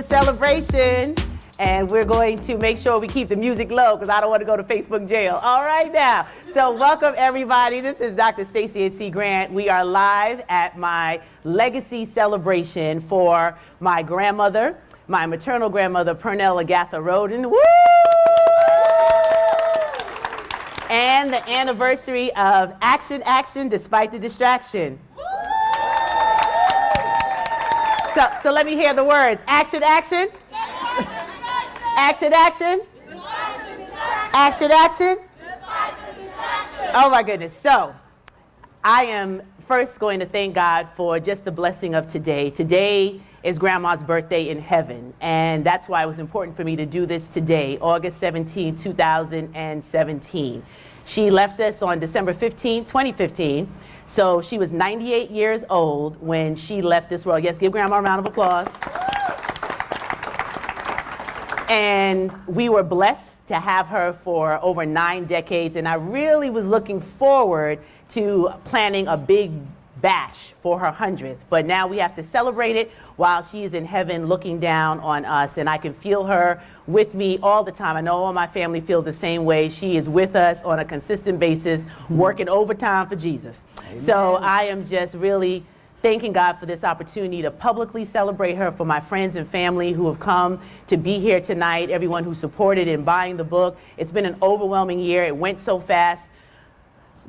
a celebration, and we're going to make sure we keep the music low because I don't want to go to Facebook jail. All right now. So welcome everybody. This is Dr. Stacey A.C. Grant. We are live at my legacy celebration for my grandmother, my maternal grandmother, Pernell Agatha Roden. Woo! And the anniversary of Action, Action, Despite the Distraction. So let me hear the words. Action, action. Action, action. Action, action. Oh my goodness. So I am first going to thank God for just the blessing of today. Today is Grandma's birthday in heaven, and that's why it was important for me to do this today, August 17, 2017. She left us on December 15, 2015. So she was 98 years old when she left this world. Yes, give Grandma a round of applause. And we were blessed to have her for over 9 decades, and I really was looking forward to planning a big bash for her 100th. But now we have to celebrate it while she's in heaven looking down on us, and I can feel her with me all the time. I know all my family feels the same way. She is with us on a consistent basis, working overtime for Jesus. Amen. So I am just really thanking God for this opportunity to publicly celebrate her, for my friends and family who have come to be here tonight, everyone who supported in buying the book. It's been an overwhelming year. It went so fast.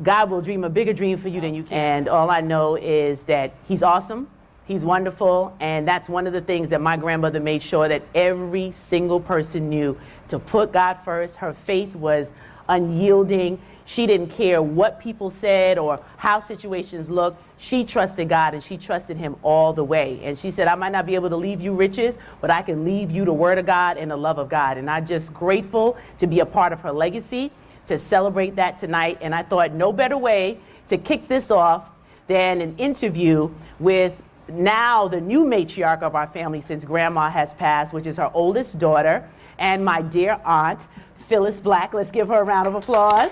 God will dream a bigger dream for you than you can. And all I know is that He's awesome, He's wonderful, and that's one of the things that my grandmother made sure that every single person knew, to put God first. Her faith was unyielding. She didn't care what people said or how situations looked. She trusted God, and she trusted Him all the way. And she said, I might not be able to leave you riches, but I can leave you the Word of God and the love of God. And I'm just grateful to be a part of her legacy, to celebrate that tonight. And I thought no better way to kick this off than an interview with now the new matriarch of our family since Grandma has passed, which is her oldest daughter and my dear aunt, Phyllis Black. Let's give her a round of applause.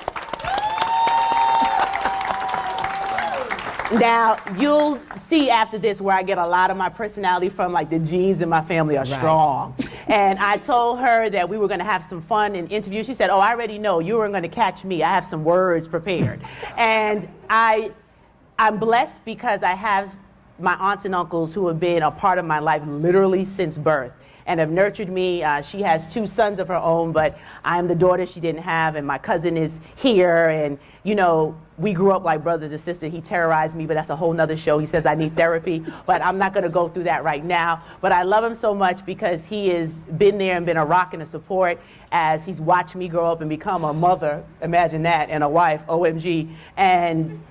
Now, you'll see after this where I get a lot of my personality from, like the genes in my family are strong. And I told her that we were going to have some fun and interview. She said, oh, I already know. You weren't going to catch me. I have some words prepared. And I'm blessed because I have my aunts and uncles who have been a part of my life literally since birth and have nurtured me. She has 2 sons of her own, but I'm the daughter she didn't have, and my cousin is here, and you know, we grew up like brothers and sisters. He terrorized me, but that's a whole nother show. He says I need therapy, but I'm not gonna go through that right now. But I love him so much because he has been there and been a rock and a support as he's watched me grow up and become a mother, imagine that, and a wife, OMG. And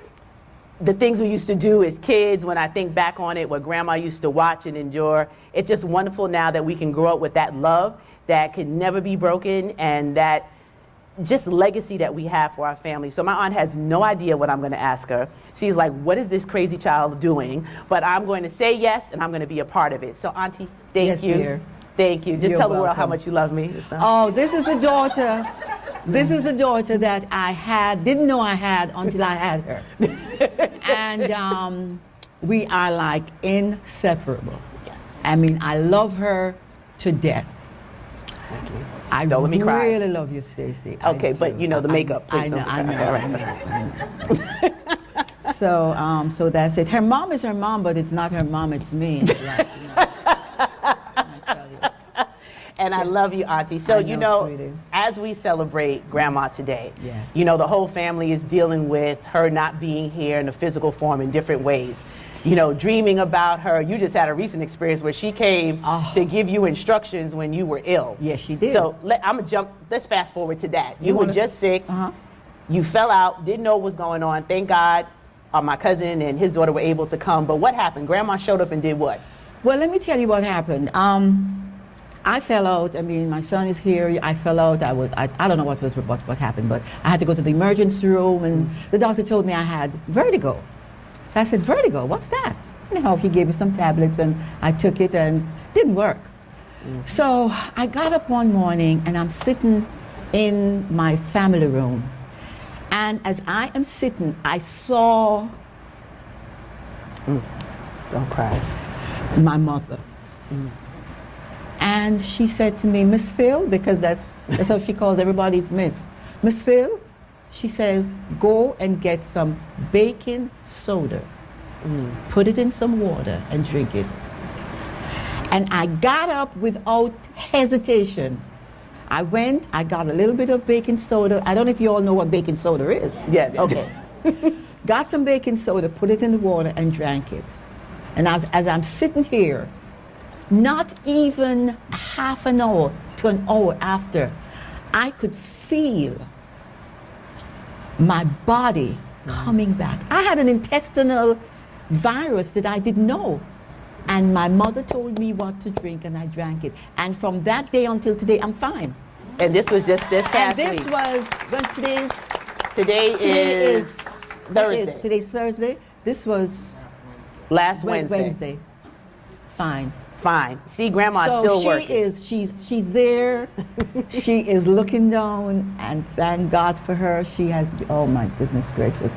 the things we used to do as kids, when I think back on it, what Grandma used to watch and endure, it's just wonderful now that we can grow up with that love that can never be broken, and that just legacy that we have for our family. So my aunt has no idea what I'm going to ask her. She's like, what is this crazy child doing? But I'm going to say yes, and I'm going to be a part of it. So Auntie, thank you. Dear. Thank you. Just tell the world how much you love me. Oh, this is the daughter. This is the daughter that I didn't know I had until I had her. And we are like inseparable. Yes. I mean, I love her to death. Thank you. I Don't let me cry. really love you, Stacey. Okay, but you know the makeup. I know. So that's it. Her mom is her mom, but it's not her mom, it's me. Like, you know. And I love you, Auntie. So, you know, as we celebrate Grandma today, yes, you know, the whole family is dealing with her not being here in a physical form in different ways. You know, dreaming about her. You just had a recent experience where she came to give you instructions when you were ill. Yes, she did. So let's fast forward to that. You were just sick. You fell out, didn't know what was going on. Thank God my cousin and his daughter were able to come. But what happened? Grandma showed up and did what? Well, let me tell you what happened. I fell out. I mean, my son is here. I fell out. I don't know what happened, but I had to go to the emergency room, and the doctor told me I had vertigo. So I said, vertigo? What's that? Anyhow, he gave me some tablets, and I took it, and it didn't work. So I got up one morning, and I'm sitting in my family room, and as I am sitting, I saw Don't cry. my mother. And she said to me, Miss Phil, because that's how she calls everybody's Miss. Miss Phil, she says, go and get some baking soda. Put it in some water and drink it. And I got up without hesitation. I went, I got a little bit of baking soda. I don't know if you all know what baking soda is. Yeah. Okay. Got some baking soda, put it in the water and drank it. And as I'm sitting here, not even half an hour to an hour after, I could feel my body coming back. I had an intestinal virus that I didn't know. And my mother told me what to drink, and I drank it. And from that day until today, I'm fine. And this was just this past And this week. was, when Today is Thursday. Today's Thursday. This was Last Wednesday. Wednesday. Fine. Fine. See, Grandma's So still she working. is, she's there. She is looking down, and thank God for her. She has, oh my goodness gracious.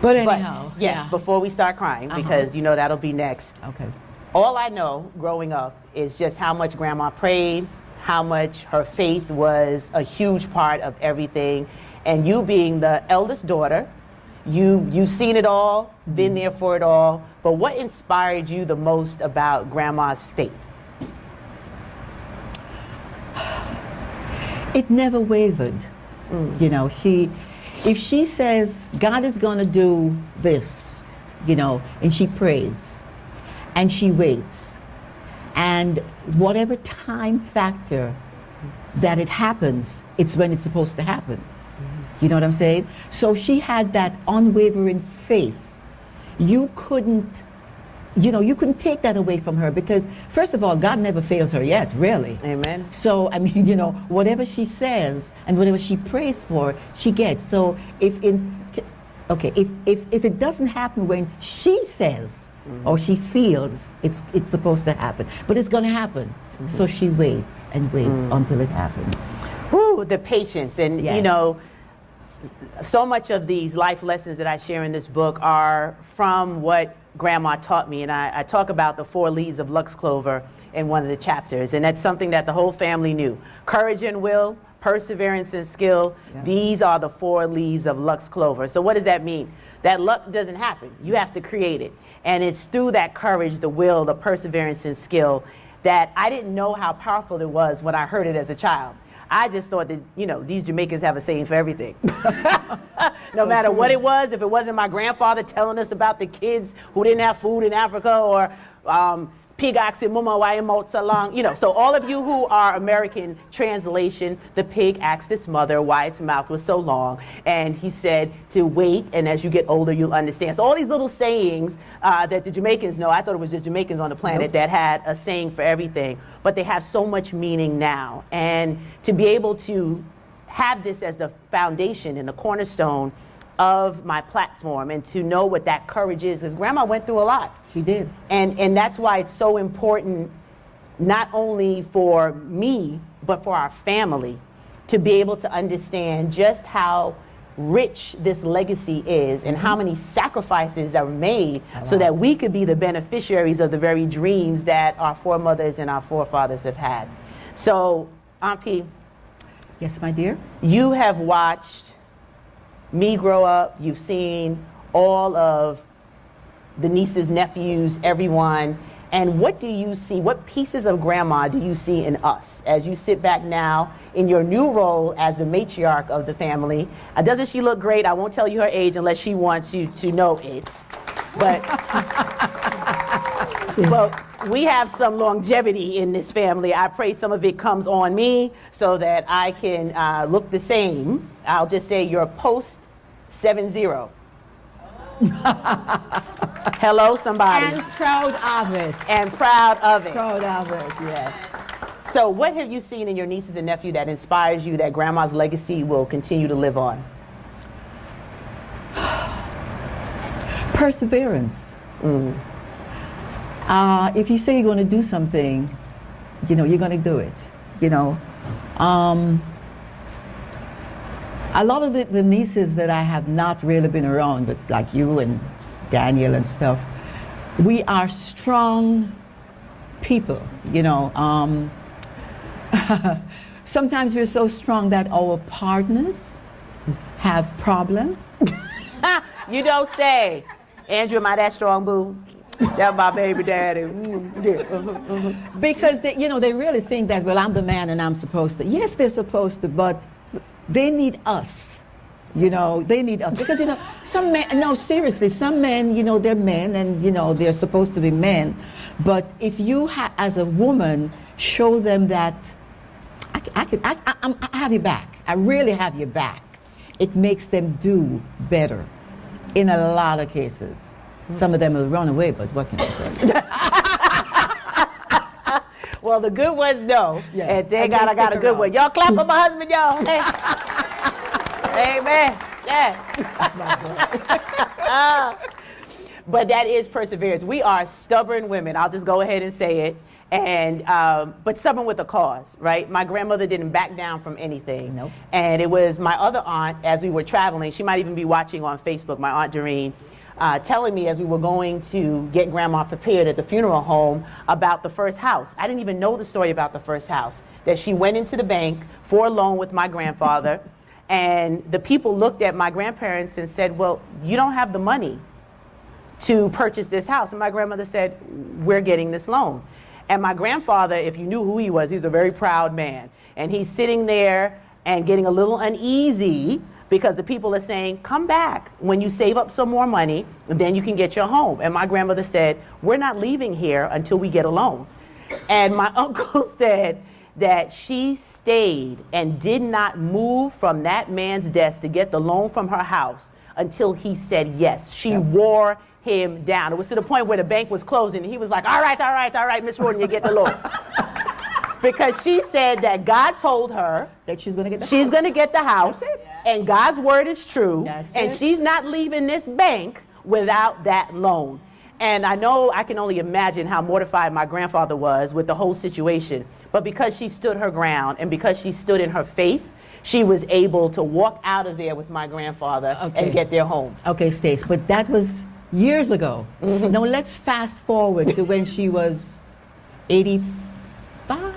But anyhow, But yes, yeah. before we start crying, because you know that'll be next. Okay. All I know growing up is just how much Grandma prayed, how much her faith was a huge part of everything. And you being the eldest daughter, you've seen it all, been there for it all. But what inspired you the most about Grandma's faith? It never wavered. You know, if she says, God is going to do this, you know, and she prays and she waits, and whatever time factor that it happens, it's when it's supposed to happen. You know what I'm saying? So she had that unwavering faith. You couldn't take that away from her, because first of all, God never fails her yet, really. Amen. So, I mean, you know, whatever she says and whatever she prays for, she gets. So if it doesn't happen when she says or she feels it's supposed to happen, but it's going to happen. So she waits and waits until it happens. Woo, the patience. And, you Yes. know, so much of these life lessons that I share in this book are from what Grandma taught me. And I talk about the 4 leaves of Lux Clover in one of the chapters. And that's something that the whole family knew. Courage and will, perseverance and skill. Yeah. These are the 4 leaves of Lux Clover. So what does that mean? That luck doesn't happen. You have to create it. And it's through that courage, the will, the perseverance and skill that I didn't know how powerful it was when I heard it as a child. I just thought that, you know, these Jamaicans have a saying for everything. No matter what it was, if it wasn't my grandfather telling us about the kids who didn't have food in Africa, or pig asking mama why your mouth so long, you know. So all of you who are American translation, the pig asked its mother why its mouth was so long, and he said to wait, and as you get older you'll understand. So all these little sayings that the Jamaicans know, I thought it was just Jamaicans on the planet that had a saying for everything, but they have so much meaning now. And to be able to have this as the foundation and the cornerstone of my platform, and to know what that courage is, because Grandma went through a lot. She did. And that's why it's so important, not only for me, but for our family, to be able to understand just how rich this legacy is and how many sacrifices are made so that we could be the beneficiaries of the very dreams that our foremothers and our forefathers have had. So, Aunt P, Yes, my dear. you have watched me grow up. You've seen all of the nieces, nephews, everyone. And what do you see? What pieces of Grandma do you see in us as you sit back now in your new role as the matriarch of the family? Doesn't she look great? I won't tell you her age unless she wants you to know it. But, but we have some longevity in this family. I pray some of it comes on me so that I can look the same. I'll just say you're post 70. Hello, somebody. And proud of it. And proud of it. Proud of it, yes. So what have you seen in your nieces and nephew that inspires you that Grandma's legacy will continue to live on? Perseverance. If you say you're going to do something, you know, you're going to do it. You know, a lot of the nieces that I have not really been around, but like you and Daniel and stuff, we are strong people, you know. Sometimes we're so strong that our partners have problems. You don't say. Andrew, am I that strong, boo? That's my baby daddy. Because they really think that, well, I'm the man and I'm supposed to. Yes, they're supposed to, but they need us. They need us. Because, some men, no, seriously, some men, they're men and, they're supposed to be men. But if you, as a woman, show them that I have your back, I really have your back, it makes them do better in a lot of cases. Some of them will run away, but what can I say? Well, the good ones know. Yes. And thank God I got a good one. Y'all clap for my husband, y'all. Hey. Amen. Yeah. But that is perseverance. We are stubborn women. I'll just go ahead and say it. And but stubborn with a cause, right? My grandmother didn't back down from anything. Nope. And it was my other aunt, as we were traveling, she might even be watching on Facebook, my Aunt Doreen, telling me as we were going to get grandma prepared at the funeral home about the first house. I didn't even know the story about the first house, that she went into the bank for a loan with my grandfather, and the people looked at my grandparents and said, well, you don't have the money to purchase this house. And my grandmother said, we're getting this loan. And my grandfather, if you knew who he was a very proud man. And he's sitting there and getting a little uneasy because the people are saying, come back when you save up some more money, and then you can get your home. And my grandmother said, we're not leaving here until we get a loan. And my uncle said that she stayed and did not move from that man's desk to get the loan from her house until he said yes. She wore him down. It was to the point where the bank was closing, and he was like, all right, Miss Roden, you get the loan. Because she said that God told her that she's going to get the house, and God's word is true, and it. she's not leaving this bank without that loan. And I know I can only imagine how mortified my grandfather was with the whole situation, but because she stood her ground and because she stood in her faith, she was able to walk out of there with my grandfather and get their home. Okay, Stace, but that was years ago. Now let's fast forward to when she was 85.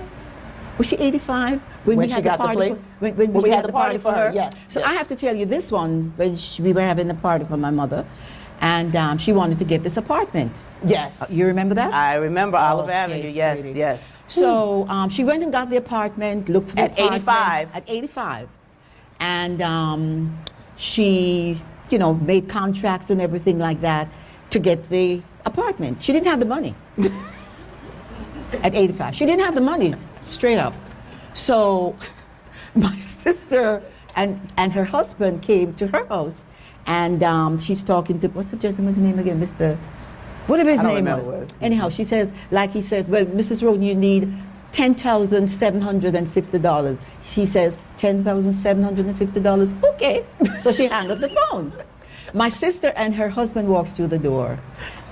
Was she 85? When we had the party? When we had the party for her? Yes. So I have to tell you this one, when we were having the party for my mother, and she wanted to get this apartment. Yes. You remember that? I remember Olive Avenue, yes, sweetie. yes. So she went and got the apartment, looked for the apartment. 85. At 85. And she, made contracts and everything like that to get the apartment. She didn't have the money. At 85. She didn't have the money, straight up. So my sister and her husband came to her house, and she's talking to, what's the gentleman's name again? Whatever his name was. Anyhow, she says, like he says, well, Mrs. Roden, you need $10,750. He says, $10,750? Okay. So she hung up the phone. My sister and her husband walks through the door,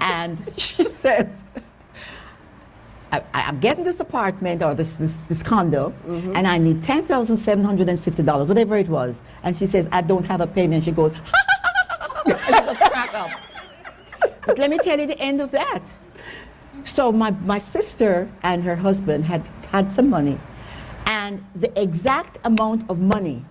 and she says, I'm getting this apartment or this condo, and I need $10,750, whatever it was. And she says, I don't have a penny. And she goes, and she goes, crack up. But let me tell you the end of that. So my sister and her husband had some money, and the exact amount of money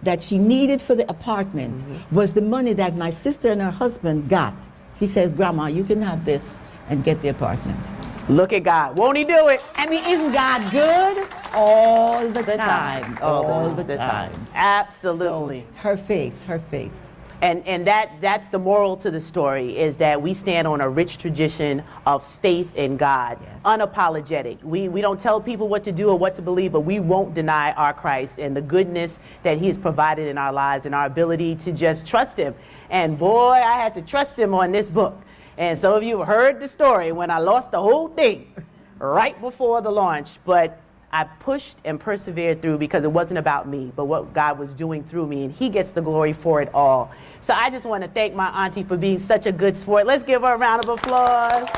that she needed for the apartment was the money that my sister and her husband got. He says, Grandma, you can have this and get the apartment. Look at God. Won't he do it? I mean, isn't God good? All the time. All the time. Absolutely. So, her faith. And that's the moral to the story, is that we stand on a rich tradition of faith in God, unapologetic. We don't tell people what to do or what to believe, but we won't deny our Christ and the goodness that he has provided in our lives and our ability to just trust him. And boy, I had to trust him on this book. And some of you have heard the story when I lost the whole thing right before the launch, but I pushed and persevered through because it wasn't about me, but what God was doing through me, and he gets the glory for it all. So I just want to thank my auntie for being such a good sport. Let's give her a round of applause.